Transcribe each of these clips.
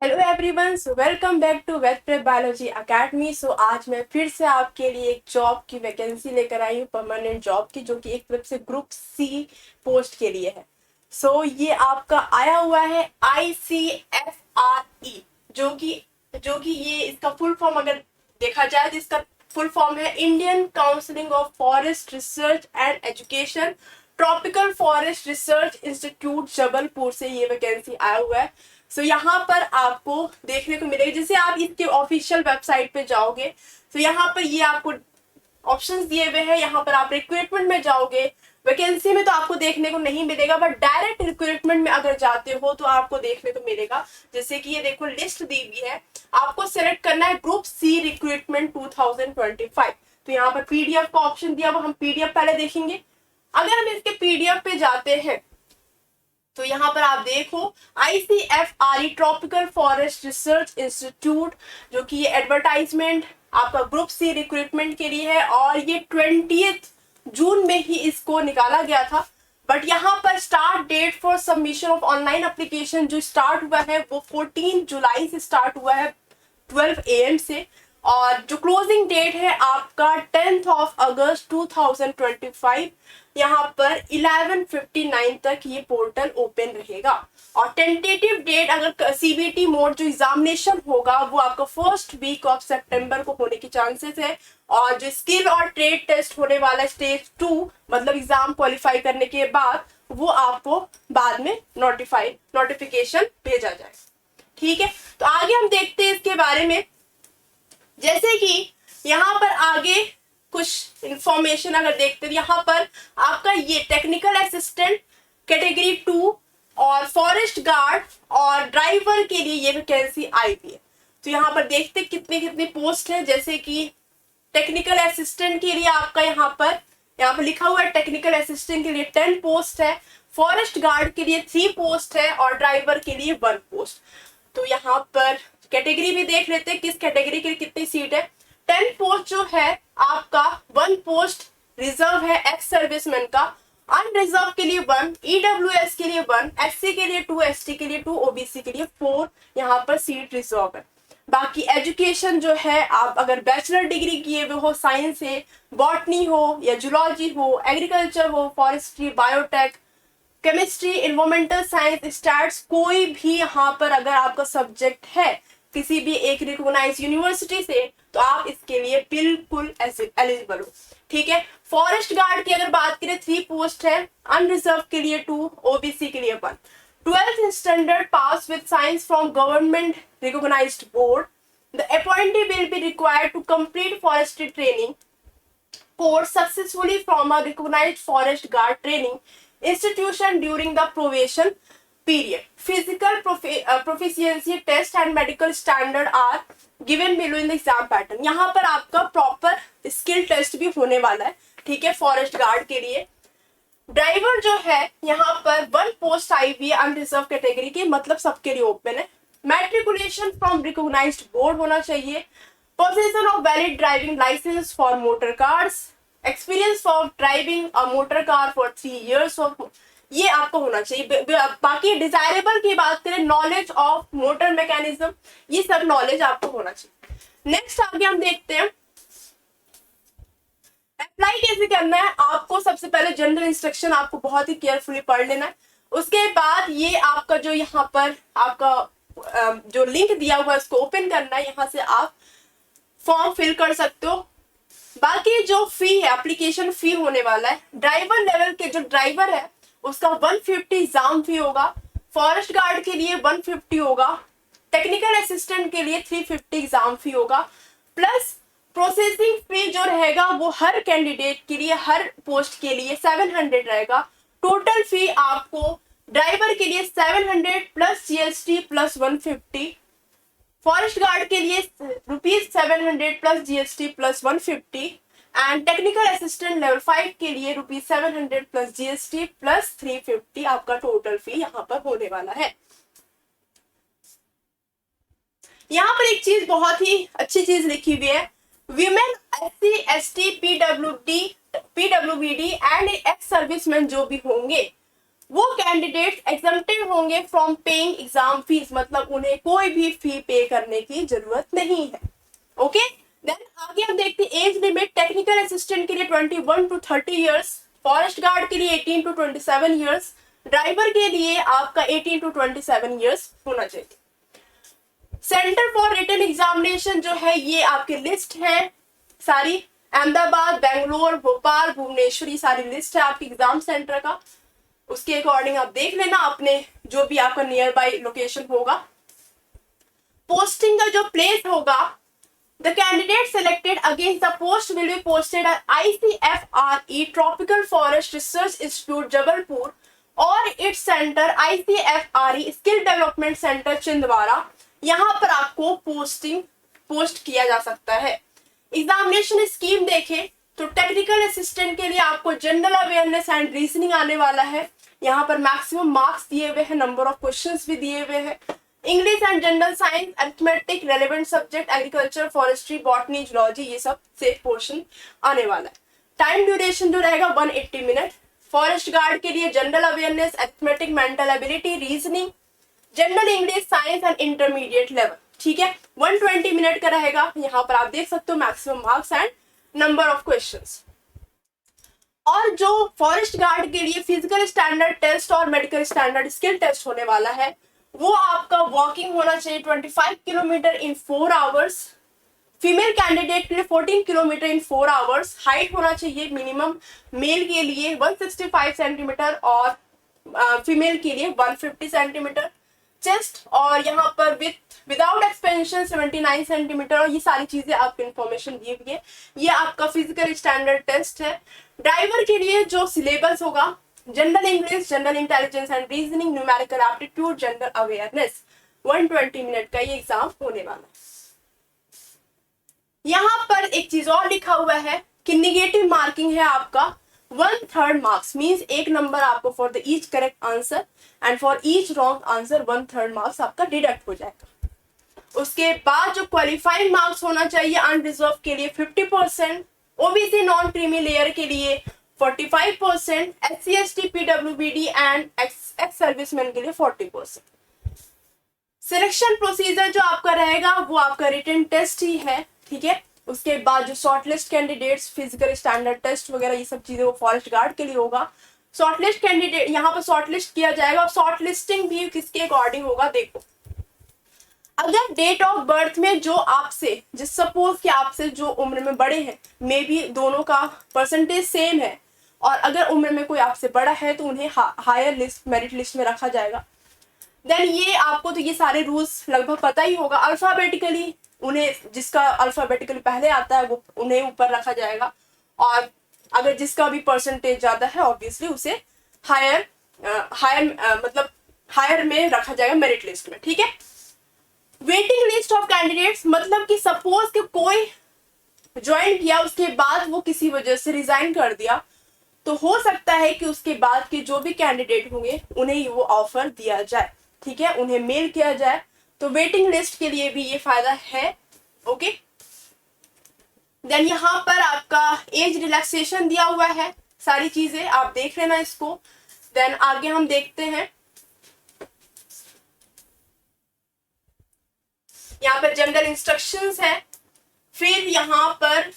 Hello everyone, so welcome back to Ved prep biology academy. सो आज मैं फिर से आपके लिए एक जॉब की वैकेंसी लेकर आई हूँ, परमानेंट जॉब की, जो कि एक तरफ से ग्रुप सी पोस्ट के लिए है। ये आपका आया हुआ है ICFRE, जो कि ये इसका फुल फॉर्म अगर देखा जाए तो इसका फुल फॉर्म है Indian counselling of forest research and education, tropical forest research institute Jabalpur से ये वैकेंसी आया हुआ है। यहाँ पर आपको देखने को मिलेगा, जैसे आप इसके ऑफिशियल वेबसाइट पे जाओगे तो यहाँ पर ये आपको ऑप्शंस दिए हुए हैं। यहाँ पर आप रिक्रूटमेंट में जाओगे, वैकेंसी में तो आपको देखने को नहीं मिलेगा, बट डायरेक्ट रिक्रूटमेंट में अगर जाते हो तो आपको देखने को मिलेगा। जैसे कि ये देखो लिस्ट दी हुई है, आपको सेलेक्ट करना है ग्रुप सी रिक्रूटमेंट 2025। तो यहाँ पर पीडीएफ का ऑप्शन दिया हुआ, हम पीडीएफ पहले देखेंगे। अगर हम इसके पीडीएफ पे जाते हैं तो यहाँ पर आप देखो ICFRE tropical forest research institute, जो कि ये एडवर्टाइजमेंट आपका ग्रुप सी रिक्रूटमेंट के लिए है और ये 20 जून में ही इसको निकाला गया था। बट यहाँ पर start date for submission of online application जो स्टार्ट हुआ है वो 14 जुलाई से स्टार्ट हुआ है 12 AM से, और जो क्लोजिंग डेट है आपका 10 अगस्त 2025। यहाँ पर 11:59 तक ये पोर्टल ओपन रहेगा। और टेंटेटिव डेट अगर CBT मोड जो एग्जामिनेशन होगा वो आपका फर्स्ट वीक ऑफ सितंबर को होने की चांसेस है। और जो स्किल और ट्रेड टेस्ट होने वाला है स्टेज 2, मतलब एग्जाम क्वालिफाई करने के बाद, वो आपको बाद में नोटिफिकेशन भेजा जाए। ठीक है, तो आगे हम देखते हैं इसके बारे में। जैसे कि यहाँ पर आगे कुछ इंफॉर्मेशन अगर देखते हैं, यहाँ पर आपका ये टेक्निकल असिस्टेंट कैटेगरी 2 और फॉरेस्ट गार्ड और ड्राइवर के लिए ये वैकेंसी आई हुई है। तो यहाँ पर देखते कितनी कितनी पोस्ट है। जैसे कि टेक्निकल असिस्टेंट के लिए आपका यहाँ पर लिखा हुआ है, टेक्निकल असिस्टेंट के लिए 10 पोस्ट है, फॉरेस्ट गार्ड के लिए 3 पोस्ट है और ड्राइवर के लिए 1 पोस्ट। तो यहाँ पर कैटेगरी भी देख लेते हैं किस कैटेगरी के लिए कितनी सीट है। 10 पोस्ट जो है आपका 1 पोस्ट रिजर्व है एक्स सर्विसमैन का, अनरिजर्व के लिए 1, EWS के लिए 1, SC के लिए 2, ST के लिए 2, OBC के लिए 4 यहाँ पर सीट रिजर्व है। बाकी एजुकेशन जो है, आप अगर बैचलर डिग्री किए हुए हो साइंस से, बॉटनी हो या जूलॉजी हो, एग्रीकल्चर हो, forestry, biotech, chemistry, environmental science, stats, कोई भी यहाँ पर अगर आपका सब्जेक्ट है किसी भी एक रिकॉग्नाइज्ड यूनिवर्सिटी से, तो आप इसके लिए बिल्कुल एलिजिबल हो। ठीक है, फॉरेस्ट गार्ड की अगर बात करें 3 पोस्ट है, अनरिजर्व के लिए 2, OBC के लिए 1। 12th standard pass with science from government recognized board. The appointee will be required to complete forestry training course successfully from a recognized forest guard training institution during the probation period. Physical proficiency test and medical standard are given below in the exam pattern. यहाँ पर आपका proper skill test भी होने वाला है, ठीक है, forest guard के लिए। ड्राइवर जो है यहाँ पर 1 पोस्ट आई हुई है अनरिजर्व कैटेगरी की, मतलब सबके लिए ओपन है। मैट्रिकुलेशन फ्रॉम रिकॉग्नाइज्ड बोर्ड होना चाहिए। Possession of valid driving license for motor cars, experience of driving a motor car for 3 years of, ये आपको होना चाहिए। बाकी डिजायरेबल की बात करें, नॉलेज ऑफ मोटर मैकेनिज्म, ये सब नॉलेज आपको होना चाहिए। नेक्स्ट आगे हम देखते हैं अप्लाई कैसे करना है। आपको सबसे पहले जनरल इंस्ट्रक्शन आपको बहुत ही केयरफुली पढ़ लेना है। उसके बाद ये आपका जो यहाँ पर आपका जो लिंक दिया हुआ है उसको ओपन करना है, यहाँ से आप फॉर्म फिल कर सकते हो। बाकी जो फी है, एप्लीकेशन फी होने वाला है, ड्राइवर लेवल के जो ड्राइवर है उसका 150 एग्जाम फी होगा, फॉरेस्ट गार्ड के लिए 150 होगा, टेक्निकल असिस्टेंट के लिए 350 एग्जाम फी होगा, प्लस प्रोसेसिंग फी जो रहेगा वो हर कैंडिडेट के लिए, हर पोस्ट के लिए 700 रहेगा। टोटल फी आपको ड्राइवर के लिए 700 plus GST plus 150, forest guard के लिए ₹700 plus GST plus 150 and technical assistant level 5 के लिए ₹700 प्लस GST प्लस 350 आपका टोटल फी यहाँ पर होने वाला है। यहाँ पर एक चीज बहुत ही अच्छी चीज लिखी हुई है, women, SC, ST, PWD and ex serviceman जो भी होंगे वो कैंडिडेट्स एग्जम्प्टेड होंगे फ्रॉम पेइंग एग्जाम फीस, मतलब उन्हें कोई भी फी पे करने की जरूरत नहीं है। ओके, देन आगे हम देखते हैं एज लिमिट। टेक्निकल असिस्टेंट के लिए 21 to 30 ईयर्स, फॉरेस्ट गार्ड के लिए 18 to 27 ईयर्स, ड्राइवर के लिए आपका 18 to 27 ईयर्स होना चाहिए। सेंटर फॉर रिटन एग्जामिनेशन जो है ये आपकी लिस्ट है सारी, अहमदाबाद, बेंगलोर, भोपाल, भुवनेश्वर, ये सारी लिस्ट है आपकी एग्जाम सेंटर का। उसके अकॉर्डिंग आप देख लेना अपने जो भी आपका नियर बाई लोकेशन होगा। पोस्टिंग का जो प्लेस होगा, the candidate selected against the post will be posted at ICFRE tropical forest research institute Jabalpur और its centre ICFRE skill development centre Chhindwara. यहाँ पर आपको पोस्ट किया जा सकता है। एग्जामिनेशन स्कीम देखें तो टेक्निकल असिस्टेंट के लिए आपको जनरल अवेयरनेस एंड रीजनिंग आने वाला है। यहाँ पर मैक्सिमम मार्क्स दिए हुए हैं, नंबर ऑफ क्वेश्चंस भी दिए हुए हैं। English and general science, arithmetic, relevant subject, agriculture, forestry, botany, zoology, ये सब से पोर्शन आने वाला है। टाइम ड्यूरेशन जो रहेगा 180 मिनट। फॉरेस्ट गार्ड के लिए general awareness, arithmetic, mental ability, reasoning, general English, science and intermediate level, ठीक है, 120 मिनट का रहेगा। यहाँ पर आप देख सकते हो maximum marks and number of questions. और जो फॉरेस्ट गार्ड के लिए फिजिकल स्टैंडर्ड टेस्ट और मेडिकल स्टैंडर्ड स्किल टेस्ट होने वाला है, वो आपका वॉकिंग होना चाहिए 25 किलोमीटर इन 4 आवर्स। फीमेल कैंडिडेट के लिए 14 किलोमीटर इन 4 आवर्स। हाइट होना चाहिए मिनिमम मेल के लिए 165 सेंटीमीटर और फीमेल के लिए 150 सेंटीमीटर। चेस्ट और यहाँ पर विदाउट एक्सपेंशन 79 सेंटीमीटर, और ये सारी चीजें आपको इन्फॉर्मेशन दी हुई है। ये आपका फिजिकल स्टैंडर्ड टेस्ट है। ड्राइवर के लिए जो सिलेबस होगा, general English, general intelligence and reasoning, numerical aptitude, general awareness, 120 minute का ये एग्जाम होने वाला है। यहाँ पर एक चीज और लिखा हुआ है कि निगेटिव मार्किंग है आपका 1/3 मार्क्स, मीन्स 1 नंबर आपको for the each correct answer and for each wrong answer 1/3 marks आपका डिडक्ट हो जाएगा। उसके बाद जो क्वालिफाइंग मार्क्स होना चाहिए अनरिजर्व के लिए 50%, ओबीसी नॉन क्रीमी लेयर के लिए 45%, SC ST PWBD and ex serviceman के लिए 40%। सिलेक्शन प्रोसीजर जो आपका रहेगा वो आपका रिटन टेस्ट ही है, ठीक है। उसके बाद जो shortlist candidates, physical standard test वगैरह ये सब चीजें वो फॉरेस्ट गार्ड के लिए होगा। शॉर्टलिस्ट कैंडिडेट यहाँ पर शॉर्टलिस्ट किया जाएगा, और शॉर्ट लिस्टिंग भी किसके अकॉर्डिंग होगा, देखो अगर डेट ऑफ बर्थ में जो आपसे, जिस सपोज कि आपसे जो उम्र में बड़े हैं, मे बी दोनों का परसेंटेज सेम है, और अगर उम्र में कोई आपसे बड़ा है तो उन्हें हायर लिस्ट, मेरिट लिस्ट में रखा जाएगा। देन ये आपको तो ये सारे रूल्स लगभग पता ही होगा। अल्फाबेटिकली उन्हें, जिसका अल्फाबेटिकली पहले आता है वो उन्हें ऊपर रखा जाएगा, और अगर जिसका भी परसेंटेज ज्यादा है ऑब्वियसली उसे हायर मतलब हायर में रखा जाएगा मेरिट लिस्ट में, ठीक है। वेटिंग लिस्ट ऑफ कैंडिडेट्स, मतलब कि सपोज कि कोई ज्वाइन किया, उसके बाद वो किसी वजह से रिजाइन कर दिया, तो हो सकता है कि उसके बाद के जो भी कैंडिडेट होंगे उन्हें वो ऑफर दिया जाए, ठीक है, उन्हें मेल किया जाए। तो वेटिंग लिस्ट के लिए भी ये फायदा है, ओके। देन यहाँ पर आपका एज रिलैक्सेशन दिया हुआ है, सारी चीजें आप देख लेना इसको। देन आगे हम देखते हैं, यहाँ पर जनरल इंस्ट्रक्शंस है। फिर यहाँ पर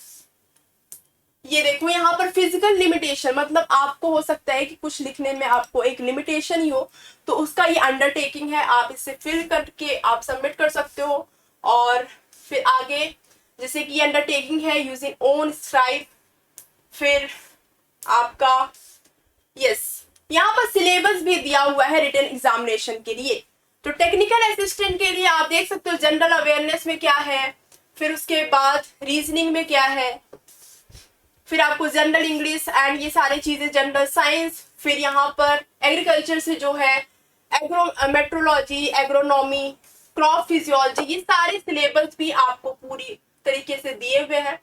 ये देखो, यहाँ पर फिजिकल लिमिटेशन, मतलब आपको हो सकता है कि कुछ लिखने में आपको एक लिमिटेशन ही हो, तो उसका ये अंडरटेकिंग है, आप इसे फिल करके आप सबमिट कर सकते हो। और फिर आगे जैसे कि ये अंडरटेकिंग है यूजिंग ओन स्क्राइब। फिर आपका यहाँ पर सिलेबस भी दिया हुआ है रिटन एग्जामिनेशन के लिए। तो टेक्निकल असिस्टेंट के लिए आप देख सकते हो जनरल अवेयरनेस में क्या है, फिर उसके बाद रीजनिंग में क्या है, फिर आपको जनरल इंग्लिश एंड ये सारी चीजें, जनरल साइंस, फिर यहाँ पर एग्रीकल्चर से जो है मेट्रोलॉजी, एग्रोनॉमी, क्रॉप फिजियोलॉजी, ये सारे सिलेबस भी आपको पूरी तरीके से दिए हुए हैं,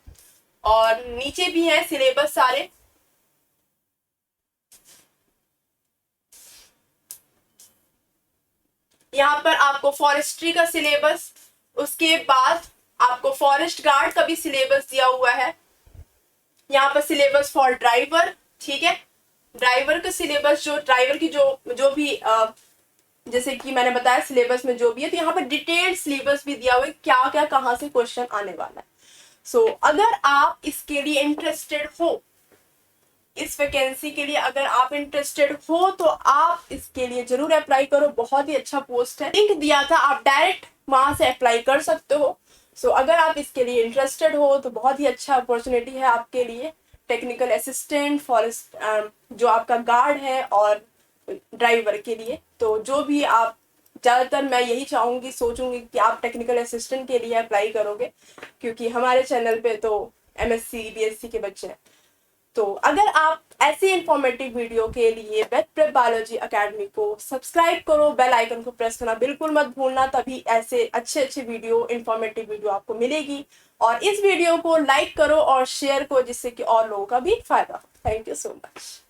और नीचे भी है सिलेबस सारे। यहाँ पर आपको फॉरेस्ट्री का सिलेबस, उसके बाद आपको फॉरेस्ट गार्ड का भी सिलेबस दिया हुआ है। यहाँ पर सिलेबस फॉर ड्राइवर, ठीक है, ड्राइवर का सिलेबस, जो ड्राइवर की जो भी जैसे कि मैंने बताया सिलेबस में जो भी है, तो यहाँ पर डिटेल्ड सिलेबस भी दिया हुआ है, क्या क्या कहाँ से क्वेश्चन आने वाला है। सो अगर आप इसके लिए इंटरेस्टेड हो, इस वैकेंसी के लिए अगर आप इंटरेस्टेड हो, तो आप इसके लिए जरूर अप्लाई करो। बहुत ही अच्छा पोस्ट है, लिंक दिया था, आप डायरेक्ट वहां से अप्लाई कर सकते हो। सो अगर आप इसके लिए इंटरेस्टेड हो तो बहुत ही अच्छा अपॉर्चुनिटी है आपके लिए। टेक्निकल असिस्टेंट, फॉरेस्ट जो आपका गार्ड है, और ड्राइवर के लिए। तो जो भी आप, ज़्यादातर मैं यही चाहूँगी, सोचूंगी कि आप टेक्निकल असिस्टेंट के लिए अप्लाई करोगे, क्योंकि हमारे चैनल पे तो MSc BSc के बच्चे हैं। तो अगर आप ऐसी इंफॉर्मेटिव वीडियो के लिए वेद प्रेप बायोलॉजी अकेडमी को सब्सक्राइब करो, बेल आइकन को प्रेस करना बिल्कुल मत भूलना, तभी ऐसे अच्छे वीडियो, इंफॉर्मेटिव वीडियो आपको मिलेगी। और इस वीडियो को लाइक करो और शेयर करो, जिससे कि और लोगों का भी फायदा हो। Thank you so much.